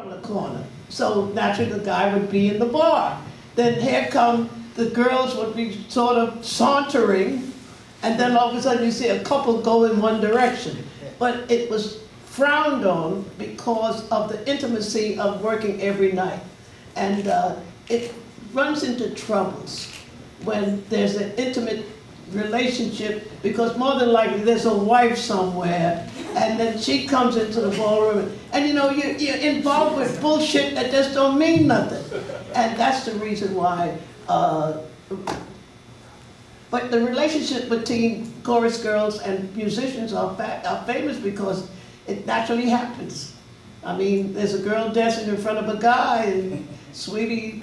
on the corner. So naturally the guy would be in the bar. Then here come the girls would be sort of sauntering, and then all of a sudden you see a couple go in one direction. But it was frowned on because of the intimacy of working every night. And it runs into troubles when there's an intimate relationship, because more than likely there's a wife somewhere, and then she comes into the ballroom, and you know, you're involved with bullshit that just don't mean nothing. And that's the reason why, but the relationship between chorus girls and musicians are famous because it naturally happens. I mean, there's a girl dancing in front of a guy, and sweetie,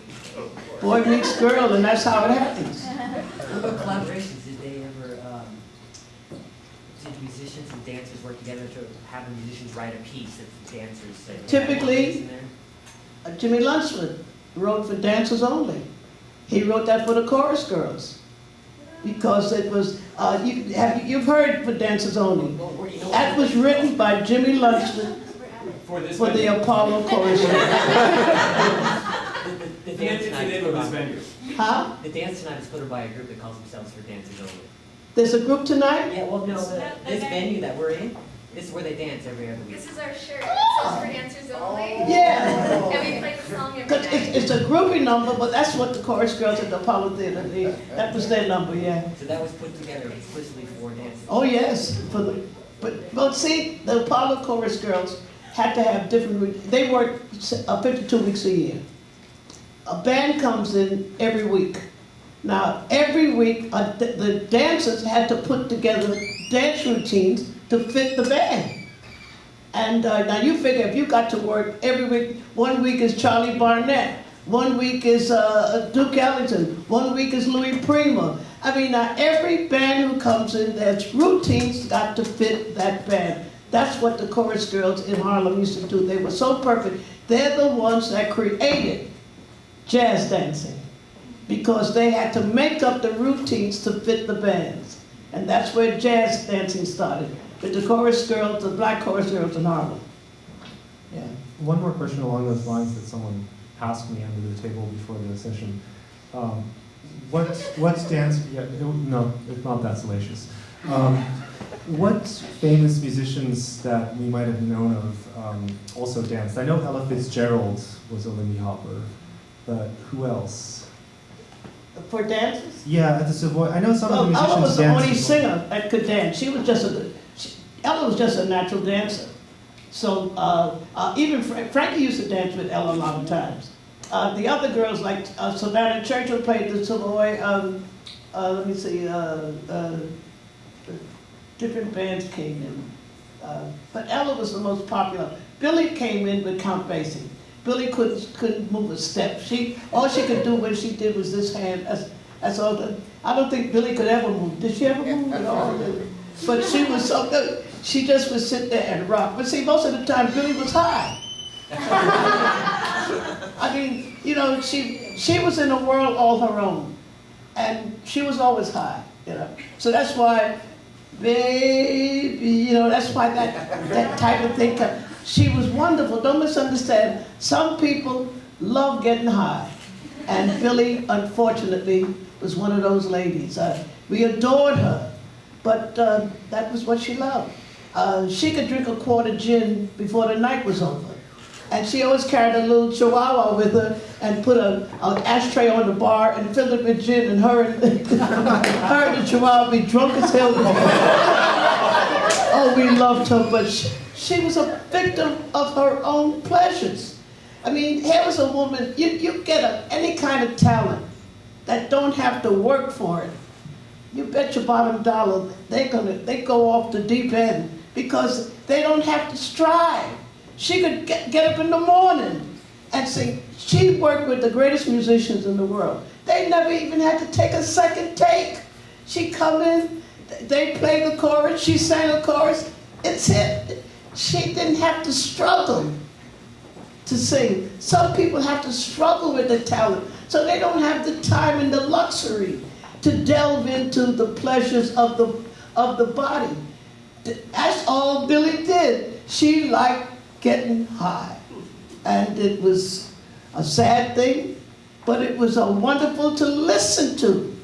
boy meets girl, and that's how it happens. What about collaborations? Did they ever, did musicians and dancers work together to have the musicians write a piece that the dancers say? Typically, Jimmy Lunceford wrote for dancers only. He wrote that for the chorus girls. Because it was, you've heard for dancers only. That was written by Jimmy Lunceford for the Apollo chorus. The dance tonight is put on. Huh? The dance tonight is put on by a group that calls themselves for dancers only. There's a group tonight? Yeah, well, no, this venue that we're in, this is where they dance every other week. This is our shirt. It says for dancers only. Yeah. And we play the song every night. It's a groovy number, but that's what the chorus girls at the Apollo Theater, that was their number, yeah. So that was put together explicitly for dancers. Oh, yes. But see, the Apollo chorus girls had to have different, they worked 52 weeks a year. A band comes in every week. Now, every week, the dancers had to put together dance routines to fit the band. And now you figure if you got to work every week, 1 week is Charlie Barnett, 1 week is Duke Ellington, 1 week is Louis Prima. I mean, now every band who comes in, there's routines got to fit that band. That's what the chorus girls in Harlem used to do. They were so perfect. They're the ones that created jazz dancing, because they had to make up the routines to fit the bands. And that's where jazz dancing started, with the chorus girls, the black chorus girls in Harlem. Yeah. One more question along those lines that someone asked me under the table before the session. What's dance, no, it's not that salacious. What famous musicians that we might have known of also danced? I know Ella Fitzgerald was a Lindy Hopper, but who else? For dancers? Yeah, at the Savoy. I know some of the musicians Ella was the only danced. singer that could dance. She was just Ella was just a natural dancer. So even Frankie used to dance with Ella a lot of times. The other girls, like Savannah Churchill played the Savoy. Let me see. Different bands came in. But Ella was the most popular. Billie came in with Count Basie. Billie couldn't move a step. All she could do when she did was this hand. That's all. I don't think Billie could ever move. Did she ever move at all? But she was so good. She just would sit there and rock. But see, most of the time Billie was high. I mean, you know, she was in a world all her own, and she was always high. You know, so that's why, baby, you know, that's why that type of thing. She was wonderful. Don't misunderstand. Some people love getting high, and Billie, unfortunately, was one of those ladies. We adored her, but that was what she loved. She could drink a quart of gin before the night was over. And she always carried a little chihuahua with her and put an ashtray on the bar and filled it with gin, and her and the chihuahua be drunk as hell. Oh, we loved her, but she was a victim of her own pleasures. I mean, here was a woman, you get any kind of talent that don't have to work for it. You bet your bottom dollar they go off the deep end because they don't have to strive. She could get up in the morning and sing. She worked with the greatest musicians in the world. They never even had to take a second take. She'd come in, they played the chorus, she sang a chorus, it's it. She didn't have to struggle to sing. Some people have to struggle with the talent, so they don't have the time and the luxury to delve into the pleasures of the body. That's all Billie did. She liked getting high. And it was a sad thing, but it was wonderful to listen to.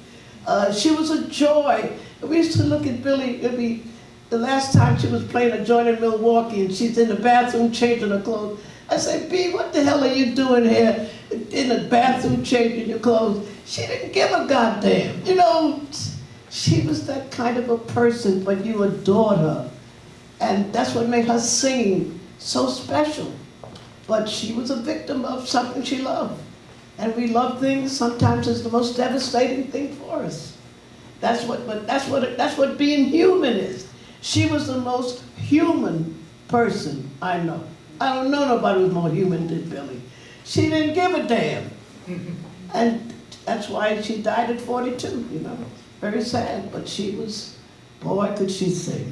She was a joy. We used to look at Billie, the last time she was playing a joint in Milwaukee and she's in the bathroom changing her clothes. I said, B, what the hell are you doing here in the bathroom changing your clothes? She didn't give a goddamn. You know, she was that kind of a person, but you adored her. And that's what made her singing so special. But she was a victim of something she loved. And we love things, sometimes it's the most devastating thing for us. That's what being human is. She was the most human person I know. I don't know nobody who's more human than Billie. She didn't give a damn. And that's why she died at 42, you know. Very sad, but she was, boy, could she sing.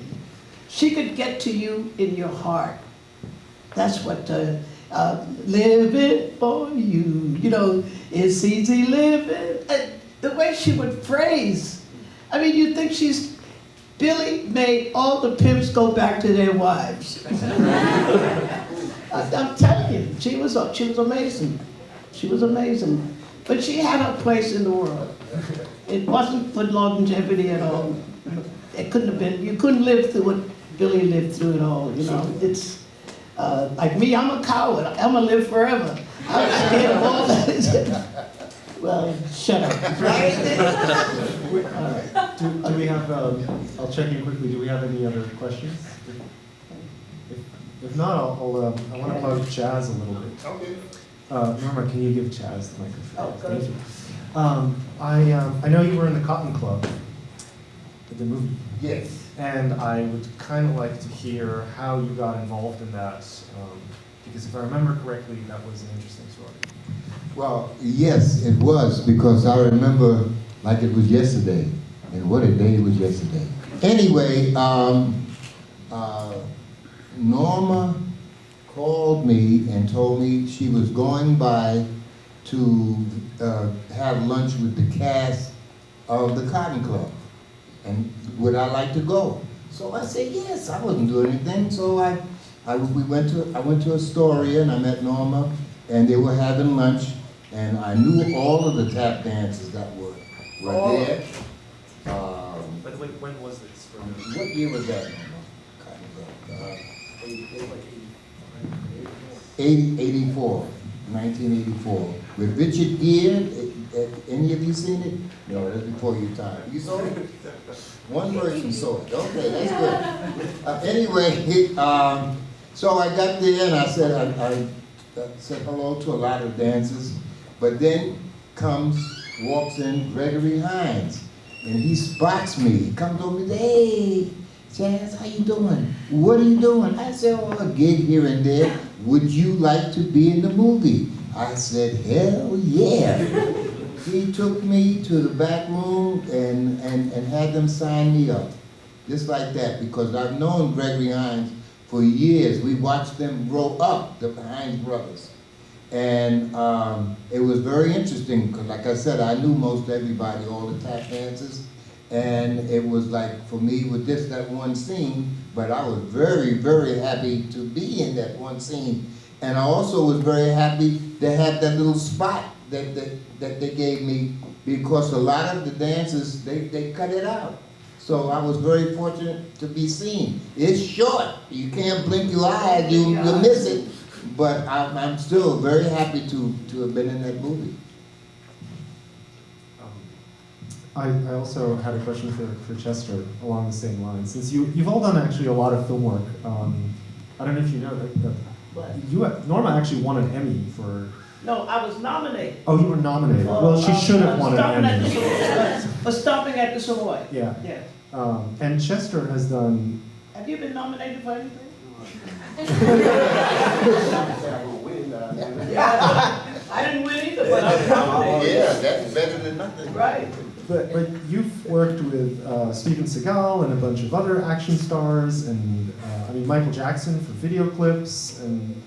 She could get to you in your heart. That's what, living for you, you know, it's easy living. And the way she would phrase, I mean, you think Billie made all the pimps go back to their wives. I'm telling you, she was amazing. She was amazing. But she had her place in the world. It wasn't for longevity at all. It couldn't have been, you couldn't live through what Billie lived through at all, you know. It's, like me, I'm a coward. I'm gonna live forever. I'm scared of all that. Well, shut up. Do we have, I'll check in quickly, do we have any other questions? If not, I want to plug Chazz a little bit. Okay. Norma, can you give Chazz the microphone? Oh, go Thank you. I know you were in the Cotton Club, the movie. Yes. And I would kind of like to hear how you got involved in that, because if I remember correctly, that was an interesting story. Well, yes, it was, because I remember like it was yesterday, and what a day it was yesterday. Anyway, Norma called me and told me she was going by to have lunch with the cast of the Cotton Club, and would I like to go? So I said yes. I wasn't doing anything, so I went to Astoria and I met Norma, and they were having lunch, and I knew all of the tap dancers that were there. But wait, when was this? What year was that, Norma? Cotton Club. 1984, 1984. With Richard Gere. Any of you seen it? No, that's before your time. You saw it? One person saw it. Okay, that's good. Anyway, so I got there and I said, I said hello to a lot of dancers, but then walks in Gregory Hines, and he spots me. He comes over and says, hey, Chazz, how you doing? What are you doing? I said, oh, a gig here and there. Would you like to be in the movie? I said, hell yeah. He took me to the back room and had them sign me up. Just like that, because I've known Gregory Hines for years. We watched them grow up, the Hines brothers. And it was very interesting, because like I said, I knew most everybody, all the tap dancers. And it was like, for me, with just that one scene, but I was very, very happy to be in that one scene. And I also was very happy to have that little spot that they gave me, because a lot of the dancers, they cut it out. So I was very fortunate to be seen. It's short. You can't blink your eyes, you miss it. But I'm still very happy to have been in that movie. I also had a question for Chester along the same lines. Since you've all done actually a lot of film work, I don't know if you know that Norma actually won an Emmy for. No, I was nominated. Oh, you were nominated. Well, she should have won an Emmy. For stopping at the Savoy. Yeah. Yeah. And Chester has done. Have you been nominated for anything? I didn't win either, but I was nominated. Yeah, that's better than nothing. Right. But you've worked with Steven Seagal and a bunch of other action stars, and Michael Jackson for video clips, and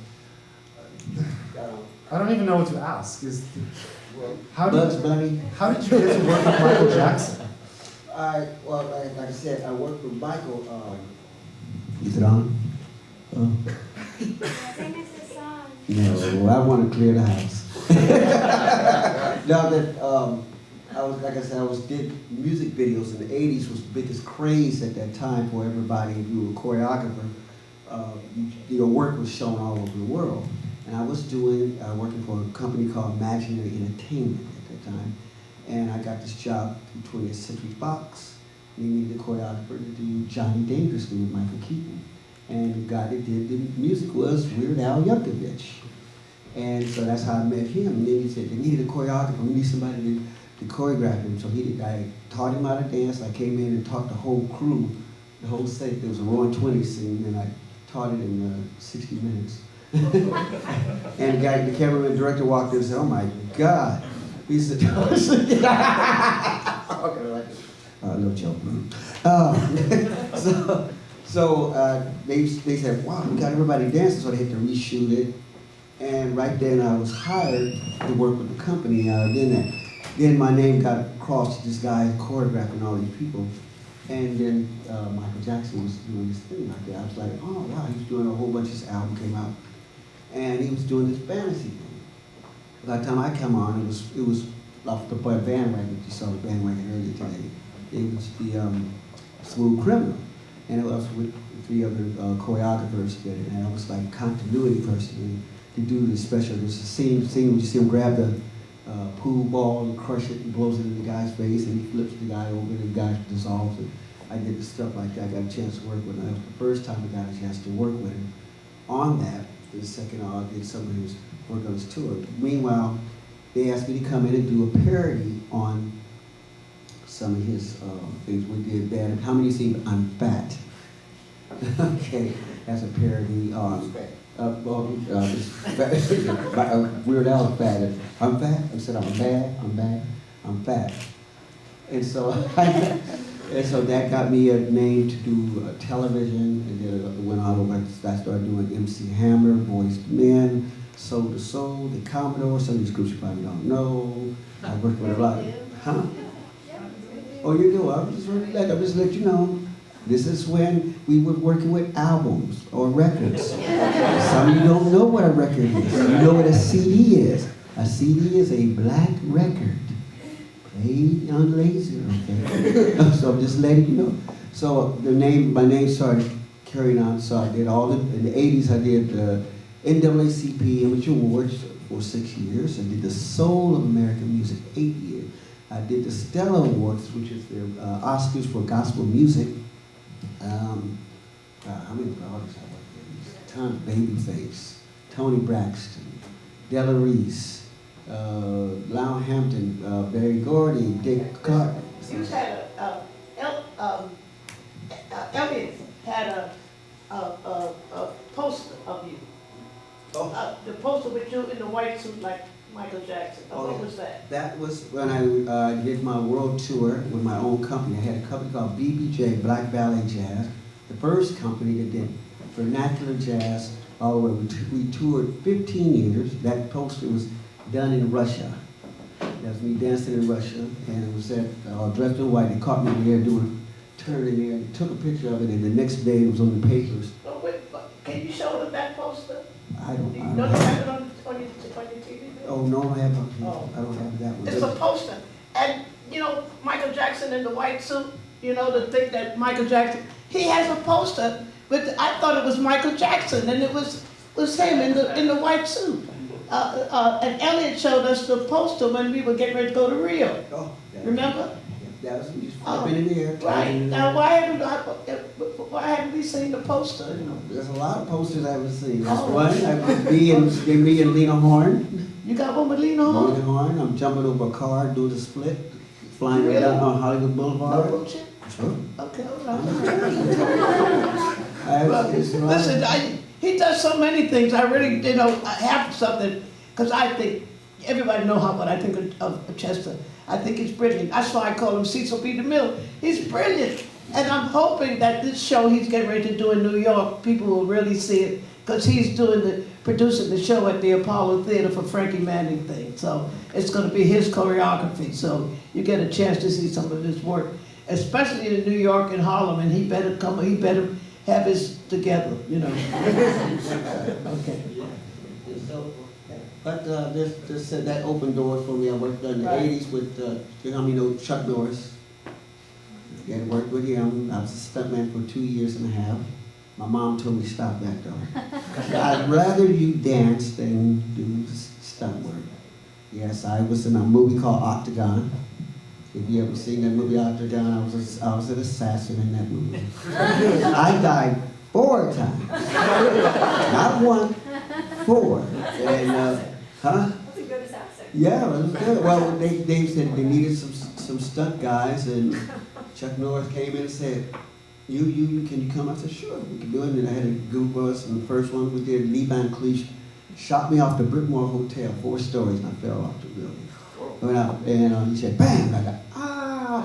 I don't even know what to ask. How did you get to work with Michael Jackson? Like I said, I worked with Michael. Is it on? I think it's a song. No, I want to clear the house. Now that I was, like I said, did music videos in the '80s was the biggest craze at that time for everybody. If you were a choreographer, your work was shown all over the world. And I was working for a company called Imaginary Entertainment at that time. And I got this job through 20th Century Fox. They needed a choreographer to do Johnny Dangerously with Michael Keaton. And the guy that did the music was Weird Al Yankovic. And so that's how I met him. And then he said, they needed a choreographer, we need somebody to choreograph him. So I taught him how to dance. I came in and taught the whole crew, the whole set. There was a Roaring 20s scene, and I taught it in 60 minutes. And the cameraman director walked in and said, oh my God. He said, no joke. So they said, wow, we got everybody dancing, so they had to reshoot it. And right then I was hired to work with the company. Then my name got crossed to this guy choreographing all these people. And then Michael Jackson was doing this thing like that. I was like, oh wow, he was doing a whole bunch, his album came out. And he was doing this fantasy thing. By the time I come on, it was off the bandwagon. You saw the bandwagon earlier today. It was the Smooth Criminal. And it was with 3 other choreographers that, and I was like continuity person. And they do this special, there's a scene where you see him grab the pool ball and crush it and blows it in the guy's face and he flips the guy over and the guy dissolves it. I did stuff like that. I got a chance to work with him. That was the first time I got a chance to work with him on that. The second I did some of his work on his tour. Meanwhile, they asked me to come in and do a parody on some of his things we did bad. How many see I'm Fat? Okay, that's a parody on Weird Al is fat. I'm fat. I said I'm bad. I'm bad. I'm fat. And so, that got me a name to do television, and then it went all over. I started doing MC Hammer, Boys to Men, Soul to Soul, The Commodore. Some of these groups you probably don't know. I worked with a lot. Huh? Oh, you do? I'm just let you know. This is when we were working with albums or records. Some of you don't know what a record is. You know what a CD is. A CD is a black record played on laser, okay? So I'm just letting you know. So my name started carrying on. So I did in the 80s I did the NAACP Image Awards for 6 years. I did the Soul of American Music 8 years. I did the Stella Awards, which is the Oscars for gospel music. How many artists I worked with? Tom Babyface, Tony Braxton, Della Reese, Lyle Hampton, Barry Gordy, Dick Carter. You had Elliot had a poster of you. Oh. The poster with you in the white suit like Michael Jackson. Oh, what was that? That was when I did my world tour with my own company. I had a company called BBJ, Black Ballet Jazz. The first company that did vernacular jazz all the way. We toured 15 years. That poster was done in Russia. That was me dancing in Russia, and it was dressed in white. They caught me there doing a turn in there. They took a picture of it, and the next day it was on the papers. Oh, wait, can you show them that poster? I don't You know. have it on your TV? Oh, no, I have Oh. I don't have that one. It's a poster. And, Michael Jackson in the white suit, to think that Michael Jackson, he has a poster, but I thought it was Michael Jackson, and it was him in the white suit. And Elliot showed us the poster when we were getting ready to go to Rio. Oh, Remember? That was just flipping in the air. Right. Now, why haven't we seen the poster? There's a lot of posters I haven't seen. There's Oh. one, me and Lena Horne. You got one with Lena Lena Horne? Horne, I'm jumping over a car, doing the split, flying Really? down on Hollywood No Boulevard. bullshit? Sure. Okay, all right. Well, It's a lot of- listen, he does so many things. I really, I have something, because I think, everybody know what I think of Chester. I think he's brilliant. That's why I call him Cecil B. DeMille. He's brilliant. And I'm hoping that this show he's getting ready to do in New York, people will really see it, because he's producing the show at the Apollo Theater for Frankie Manning thing. So it's going to be his choreography. So you get a chance to see some of his work, especially in New York and Harlem. And he better have his together, Okay. So, but that opened doors for me. I worked in the Right. '80s with, you know Chuck Norris. Yeah, I worked with him. I was a stuntman for 2 years and a half. My mom told me to stop that though. I'd rather you dance than do stunt work. Yes, I was in a movie called Octagon. If you ever seen that movie Octagon, I was an assassin in that movie. I died 4 times. Not 1, 4. And, huh? That's a good assassin. Yeah, it was good. Well, they said they needed some stunt guys, and Chuck Norris came in and said, can you come? I said, sure, we can do it. And I had a group of us, and the first one we did, Lee Van Cleef shot me off the Whitmore Hotel, 4 stories, and I fell off the building. Went out, and he said, bam, and I got,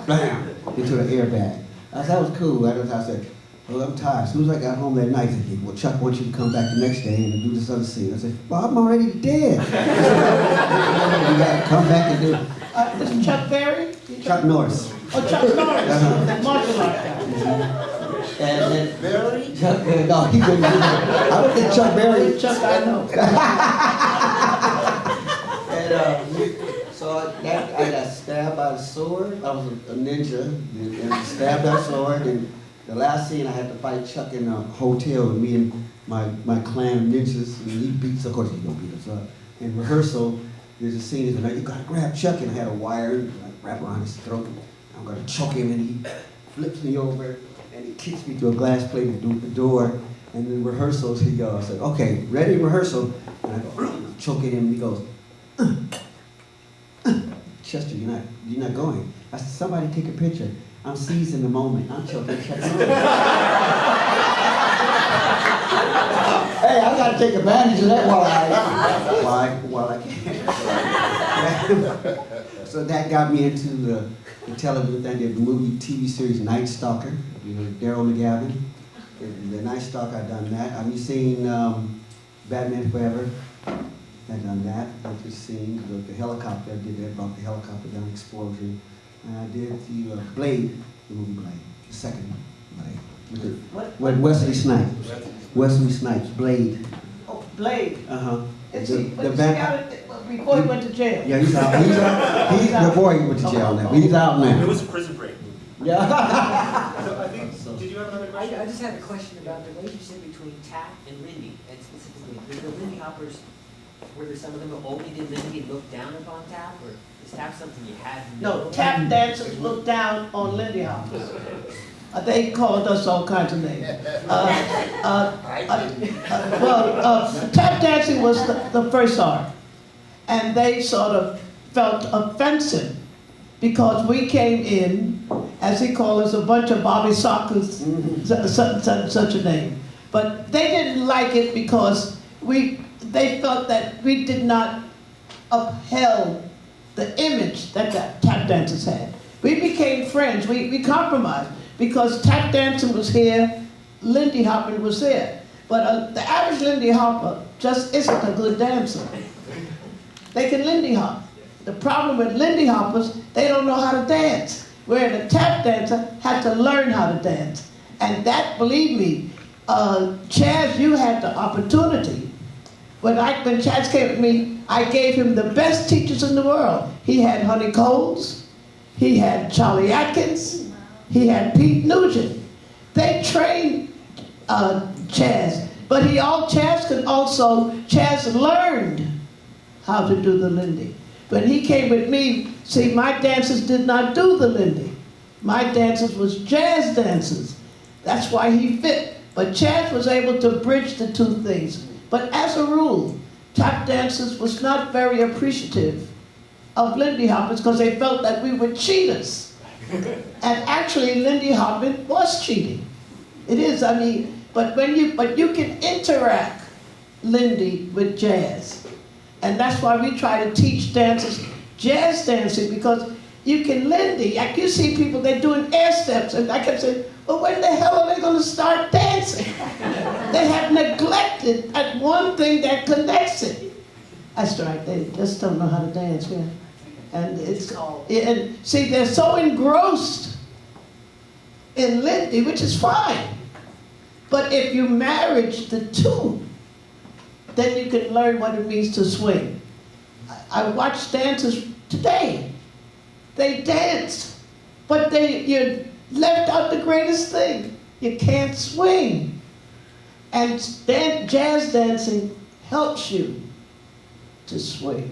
bam, into the airbag. I said, that was cool. I said, well, I'm tired. As soon as I got home that night, I said, well, Chuck wants you to come back the next day and do this other scene. I said, well, I'm already dead. You got to come back and do it. This is Chuck Berry? Chuck Norris. Oh, Chuck Norris, that martial art guy. And then Berry? Chuck, no, he couldn't do that. I don't think Chuck Berry. Chuck, I know. And so I got stabbed by a sword. I was a ninja, and I stabbed by a sword. And the last scene, I had to fight Chuck in a hotel with me and my clan of ninjas. And he beats, of course, he's gonna beat us up. In rehearsal, there's a scene that you gotta grab Chuck, and I had a wire and I wrap around his throat. I'm gonna choke him, and he flips me over, and he kicks me to a glass plate at the door. And in rehearsals, he goes, I said, okay, ready in rehearsal. And I go, choking him, and he goes, Chester, you're not going. I said, somebody take a picture. I'm seizing the moment. I'm choking Chuck. Hey, I gotta take advantage of that while I can. So that got me into the television thing. Did the movie TV series Night Stalker, Daryl McGavin. The Night Stalker, I've done that. Have you seen Batman Forever? I've done that. I've just seen the helicopter. I did that, brought the helicopter down, explosion. And I did the Blade, the movie Blade, the second Blade. With Wesley Snipes. Wesley Snipes, Blade. Oh, Blade. Uh-huh. Is he, but he got it before he went to jail. Yeah, he's out. He's before he went to jail now. He's out now. It was a prison break. Yeah. So I think, did you have another question? I just had a question about the relationship between Tap and Lindy, and specifically, the Lindy Hoppers, were there some of them who only did Lindy and looked down upon Tap, or is Tap something you had to know? No, tap dancers looked down on Lindy Hoppers. They called us all kinds of names. Tap dancing was the first art. And they sort of felt offensive because we came in, as he called us, a bunch of Bobby Sockers, such a name. But they didn't like it because they felt that we did not upheld the image that the tap dancers had. We became friends, we compromised, because tap dancing was here, Lindy hopping was there. But the average Lindy hopper just isn't a good dancer. They can Lindy hop. The problem with Lindy hoppers, they don't know how to dance. Where the tap dancer had to learn how to dance. And that, believe me, Chazz, you had the opportunity. When Chazz came with me, I gave him the best teachers in the world. He had Honey Coles, he had Charlie Atkins, he had Pete Nugent. They trained Chazz, but Chazz learned how to do the Lindy. When he came with me, see, my dancers did not do the Lindy. My dancers was jazz dancers. That's why he fit. But Chazz was able to bridge the two things. But as a rule, tap dancers was not very appreciative of Lindy hoppers because they felt that we were cheaters. And actually, Lindy hopping was cheating. It is, I mean, but you can interact Lindy with jazz. And that's why we try to teach dancers jazz dancing, because you can Lindy. Like you see people, they're doing air steps, and I kept saying, well, when the hell are they going to start dancing? They have neglected at one thing that connects it. That's right, they just don't know how to dance, yeah. And and see, they're so engrossed in Lindy, which is fine. But if you marriage the two, then you can learn what it means to swing. I watched dancers today. They dance, but you left out the greatest thing. You can't swing. And jazz dancing helps you to swing.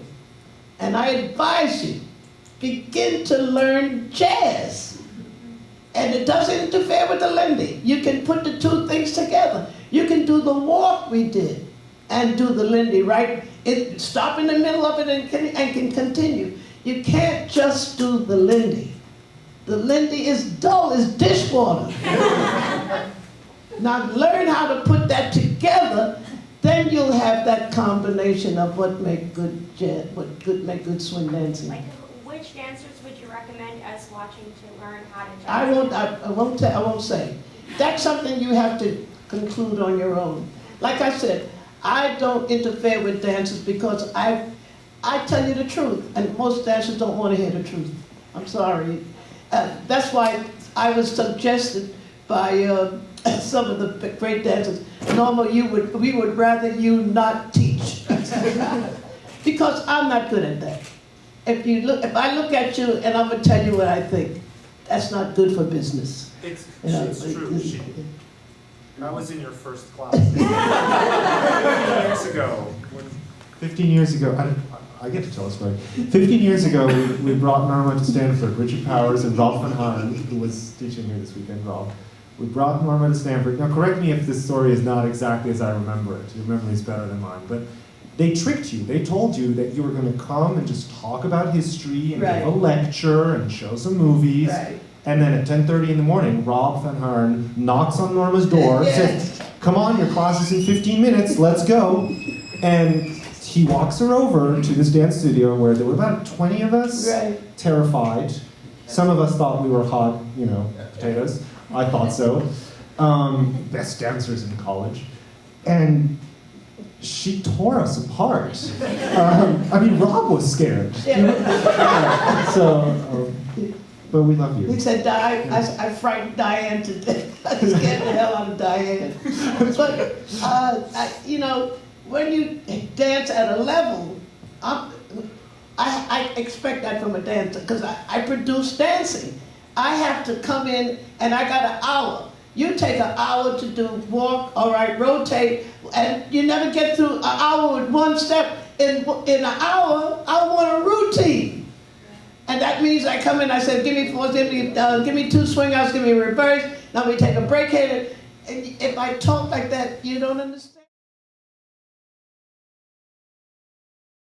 And I advise you, begin to learn jazz. And it doesn't interfere with the Lindy. You can put the two things together. You can do the walk we did and do the Lindy, right? Stop in the middle of it and can continue. You can't just do the Lindy. The Lindy is dull as dishwater. Now learn how to put that together, then you'll have that combination of what make good jazz, make good swing dancing. Like, which dancers would you recommend us watching to learn how to jazz? I won't say. That's something you have to conclude on your own. Like I said, I don't interfere with dancers because I tell you the truth, and most dancers don't want to hear the truth. I'm sorry. That's why I was suggested by some of the great dancers, Norma, we would rather you not teach. Because I'm not good at that. If I look at you and I'm gonna tell you what I think, that's not good for business. It's You true. I was in your first class 15 years ago. 15 years ago, I get to tell a story. 15 years ago, we brought Norma to Stanford. Richard Powers and Rob Van Haren, who was teaching here this weekend, Rob. We brought Norma to Stanford. Now, correct me if this story is not exactly as I remember it. Your memory is better than mine. But they tricked you. They told you that you were going to come and just talk about history and give a lecture and show some movies. Right. And then at 10:30 in the morning, Rob Van Haren knocks on Norma's door, says, "Come on, your class is in 15 minutes, let's go." And he walks her over to this dance studio where there were about 20 of us, terrified. Some of us thought we were hot, potatoes. I thought so. Best dancers in college. And she tore us apart. Rob was scared. But we love you. He said, I frightened Diane to death. I scared the hell out of Diane. But, when you dance at a level, I expect that from a dancer, because I produce dancing. I have to come in, and I got an hour. You take an hour to do walk, all right, rotate, and you never get through an hour with one step. In an hour, I want a routine. And that means I come in, I said, give me 4, give me 2 swing outs, give me a reverse, now we take a break here. And if I talk like that, you don't understand.